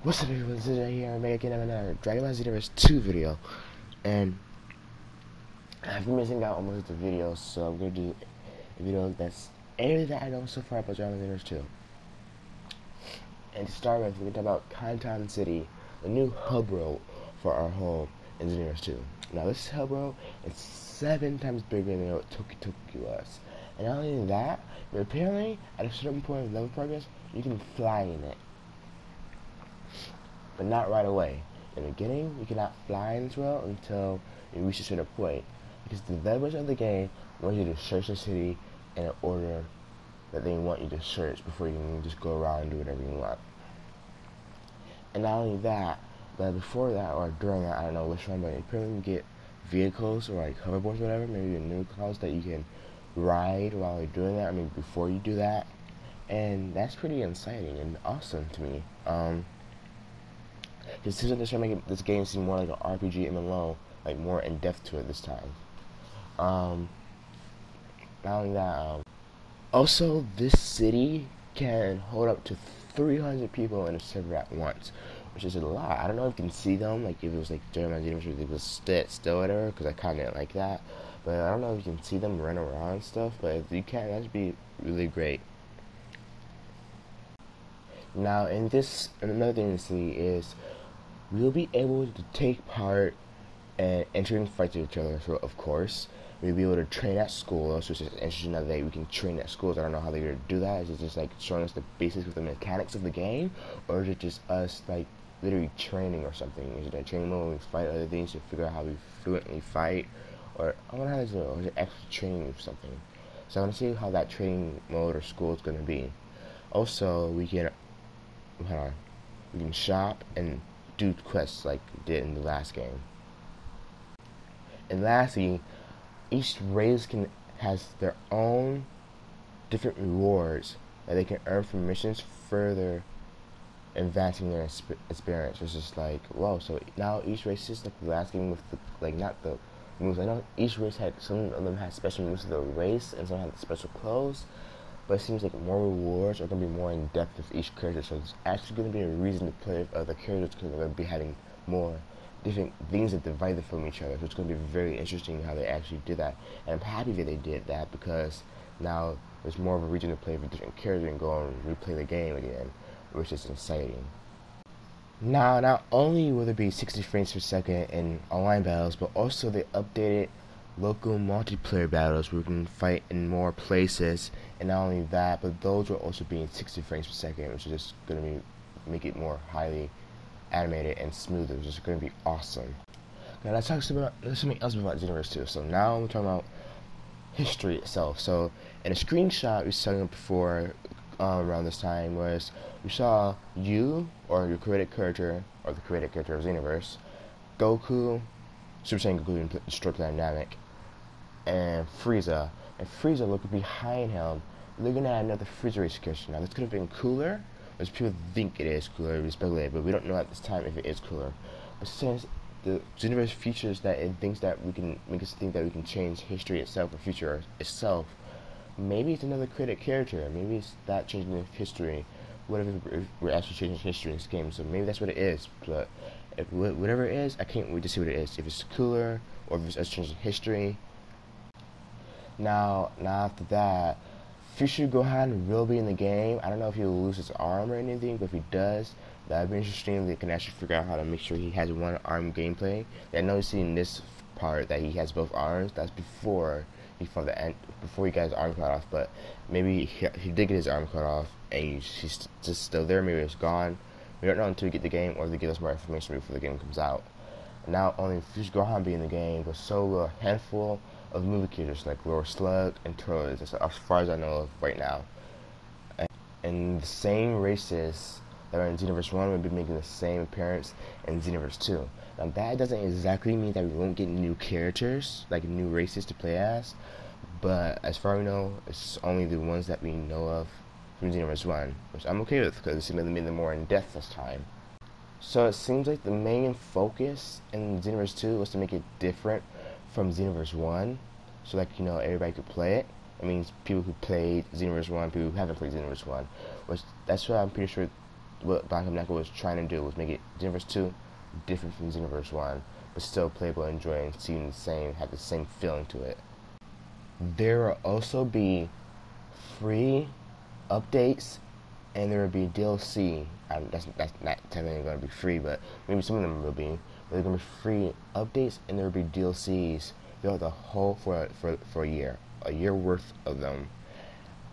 What's up, everyone? This is here. I'm making another Dragon Ball Xenoverse2 video, and I've been missing out on most of the videos, so I'm going to do a video that's everything that I know so far about Dragon Ball Xenoverse 2. And to start with, we're going to talk about Kantan City, the new hub road for our home in Xenoverse 2. Now, this hub road is 7 times bigger than what Toki was. And not only that, but apparently, at a certain point of level progress, you can fly in it. But not right away. In the beginning, you cannot fly in this world until you reach a certain point, because the developers of the game want you to search the city in an order that they want you to search before you can just go around and do whatever you want. And not only that, but before that or during that, I don't know which one, but you probably get vehicles or like hoverboards or whatever, maybe new cars that you can ride while you're doing that. I mean, before you do that, and that's pretty exciting and awesome to me. It seems like they're trying to make this game seem more like an RPG MMO, like more in depth to it this time. Not only that, also this city can hold up to 300 people in a server at once, which is a lot. I don't know if you can see them, like if it was like during my Xenoverse, it was still whatever, because I kind of like that. But I don't know if you can see them run around and stuff. But if you can, that'd be really great. Now, in this, another thing to see is we'll be able to take part in entering fights with each other. So, of course, we'll be able to train at school, which is interesting that we can train at schools. I don't know how they're going to do that. Is it just like showing us the basics of the mechanics of the game, or is it just us like literally training or something? Is it a training mode where we fight other things to figure out how we fluently fight, or I wonder how this is, or is it actually training or something? So I want to see how that training mode or school is going to be. Also, we can we can shop and do quests like we did in the last game. And lastly, each race has their own different rewards that they can earn from missions, further advancing their experience. It's just like, whoa, so now each race is like the last game with the, like, not the moves. I know each race had, some of them had special moves to the race and some had special clothes, but it seems like more rewards are going to be more in depth with each character, so it's actually going to be a reason to play with other characters, because they're going to be having more different things that divide them from each other. So it's going to be very interesting how they actually did that, and I'm happy that they did that, because now there's more of a reason to play with different characters and go and replay the game again, which is exciting. Now, not only will there be 60 frames per second in online battles, but also they updated local multiplayer battles where we can fight in more places, and not only that, but those will also be in 60 frames per second, which is just going to make it more highly animated and smoother, which is going to be awesome. Now let's talk about something else about Xenoverse 2. So now we're talking about history itself. So in a screenshot we saw before around this time was we saw you, or your created character, or the created character of Xenoverse, Goku, Super Saiyan Goku and Destroy Planet Namek, and Frieza. And Frieza, look behind him, they're gonna add another Frieza race character. Now this could have been cooler, which people think it is cooler, we speculate, but we don't know at this time if it is cooler. But since the Xenoverse features that it thinks that we can make us think that we can change history itself or future itself, maybe it's another created character. Maybe it's not changing the history. What if we're actually changing history in this game? So maybe that's what it is. But if whatever it is, I can't wait to see what it is. If it's cooler or if it's us changing history. Now after that, Future Gohan will be in the game. I don't know if he'll lose his arm or anything, but if he does, that'd be interesting. They can actually figure out how to make sure he has one arm gameplay. I know you see in this part that he has both arms. That's before he fought the end, before he got his arm cut off. But maybe he did get his arm cut off, and he's just still there. Maybe it's gone. We don't know until we get the game, or they give us more information before the game comes out. And not only Future Gohan be in the game, but so will a handful of movie characters like Lord Slug and Turles, as far as I know of right now. And the same races that are in Xenoverse 1 will be making the same appearance in Xenoverse 2. Now that doesn't exactly mean that we won't get new characters, like new races to play as, but as far as we know, it's only the ones that we know of from Xenoverse 1, which I'm okay with, because it seems like they made them more in depth this time. So it seems like the main focus in Xenoverse 2 was to make it different from Xenoverse 1, so like, you know, everybody could play it. It means people who played Xenoverse 1, people who haven't played Xenoverse 1, which that's what I'm pretty sure what Bandai Namco was trying to do was make it Xenoverse 2 different from Xenoverse 1, but still playable, enjoying, seem the same, have the same feeling to it. There will also be free updates, and there will be DLC. That's not technically going to be free, but maybe some of them will be. But they're going to be free updates, and there will be DLCs throughout the whole for a year worth of them.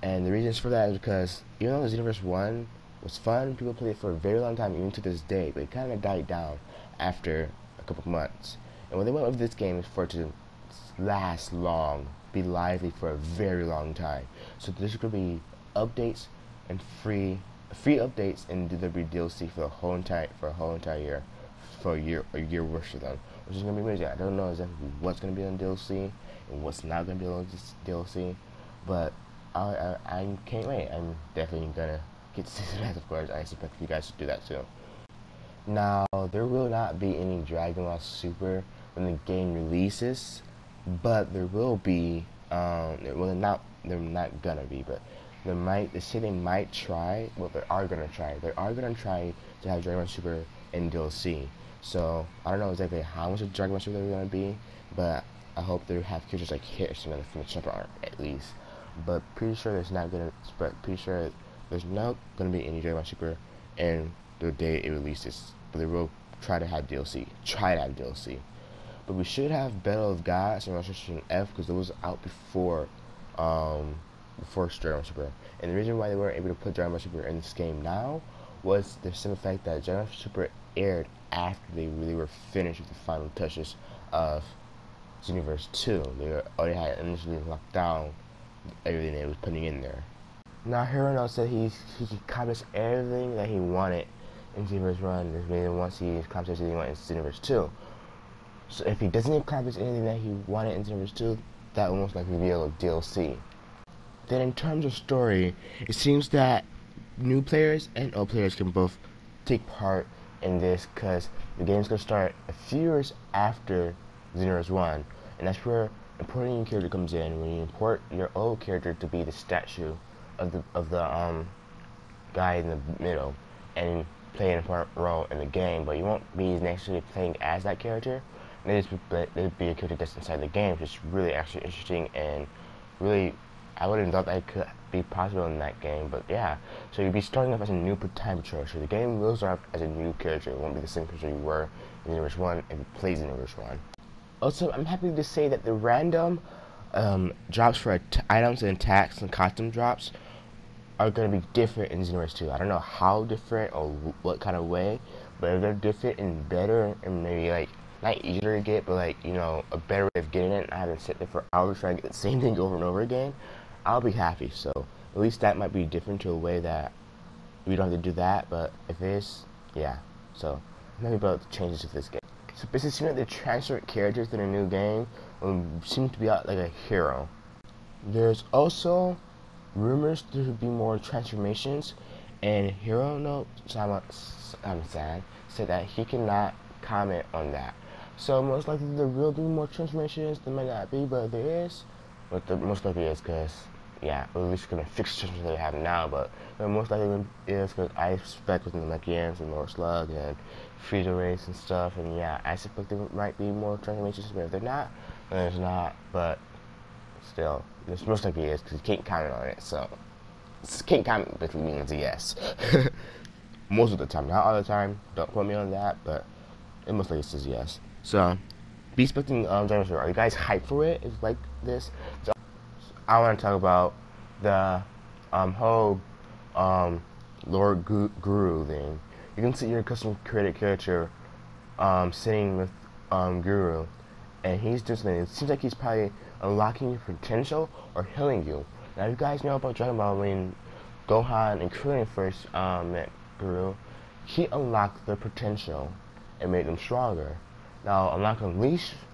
And the reasons for that is because even though Xenoverse 1 was fun, people played it for a very long time, even to this day, but it kind of died down after a couple months. And what they want with this game is for it to last long, be lively for a very long time. So there's going to be updates and free updates, and there'll be DLC for a whole entire year, for a year worth of them, which is going to be amazing. I don't know exactly what's going to be on DLC and what's not going to be on DLC, but I can't wait. I'm definitely gonna get to see that, of course. I expect you guys to do that too. Now, there will not be any Dragon Ball Super when the game releases, but there will be. They're not gonna be, but they say they might try. Well, they are gonna try. They are gonna try to have Dragon Ball Super in DLC. So I don't know exactly how much of Dragon Ball Super they're gonna be, but I hope they have characters like Hit from the Super Art at least. But pretty sure there's not gonna be any Dragon Ball Super in the day it releases. But they will try to have DLC. But we should have Battle of Gods and Restoration F, because it was out before Dragon Ball Super. And the reason why they weren't able to put Dragon Ball Super in this game now was the simple fact that Dragon Ball Super aired after they really were finished with the final touches of Xenoverse 2. They already had initially locked down everything they was putting in there. Now Hirono said he accomplished everything that he wanted in Xenoverse 1. This means once he accomplished everything he wanted in Xenoverse 2. So if he doesn't accomplish anything that he wanted in Xenoverse 2, that will most likely be a DLC. Then in terms of story, it seems that new players and old players can both take part in this, because the game's going to start a few years after Xenoverse 1, and that's where importing your character comes in. When you import your old character to be the statue of the guy in the middle and play an important role in the game, but you won't be necessarily playing as that character. They'd be a character that's inside the game, which is really actually interesting, and really I wouldn't have thought that could be possible in that game, but yeah. So you'd be starting off as a new time patrol. So the game will start off as a new character. It won't be the same character you were in Xenoverse 1 if you played Xenoverse 1. Also, I'm happy to say that the random drops for items and attacks and costume drops are going to be different in Xenoverse 2. I don't know how different or what kind of way, but if they're different and better, and maybe like not easier to get, but like, you know, a better way of getting it, and I haven't sit there for hours trying to get the same thing over and over again, I'll be happy. So at least that might be different to a way that we don't have to do that, but if it is, yeah. So I'm happy about the changes to this game. So basically, it seems like the transfer characters in a new game seem to be out like a hero. There's also rumors there will be more transformations, and Hirono said that he cannot comment on that. So most likely there will be more transformations. There might not be, but there is. But the most likely is because, yeah, at least gonna fix the transformations they have now. But the most likely is because I expect with the Mechanians and Lord Slug and Frieza Race and stuff, and yeah, I suspect there might be more transformations, but if they're not, then there's not. But still, there's most likely is, because you can't comment on it. So can't comment basically means a yes. Most of the time, not all the time. Don't quote me on that, but it most likely says yes. So be expecting Dragon Ball Super. Are you guys hyped for it? It's like this. So I want to talk about the whole Lord Guru thing. You can see your custom created character sitting with Guru, and he's doing something. It seems like he's probably unlocking your potential or healing you. Now, you guys know about Dragon Ball when Gohan and Krillin first met Guru, he unlocked their potential and made them stronger. Now,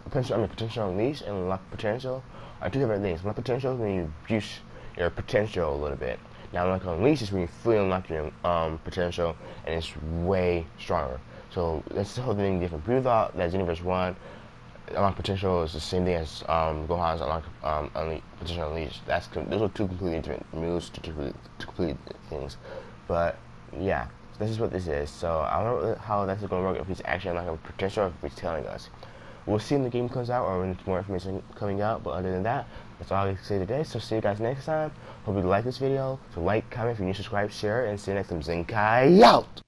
potential unleash and unlock potential are two different things. Unlock potential is when you boost your potential a little bit. Now, unlock unleash is when you fully unlock your potential and it's way stronger. So that's the whole thing different. People thought that Xenoverse 1 unlock potential is the same thing as Gohan's unlock potential unleash. Those are two completely different moves, two completely different things. But yeah, This is what this is. So I don't know how that's going to work, if he's actually like a potential or if he's telling us. We'll see when the game comes out or when there's more information coming out. But other than that, that's all I can say today. So see you guys next time. Hope you like this video. So like, comment, if you're new, subscribe, share, and see you next time. Zenkai out!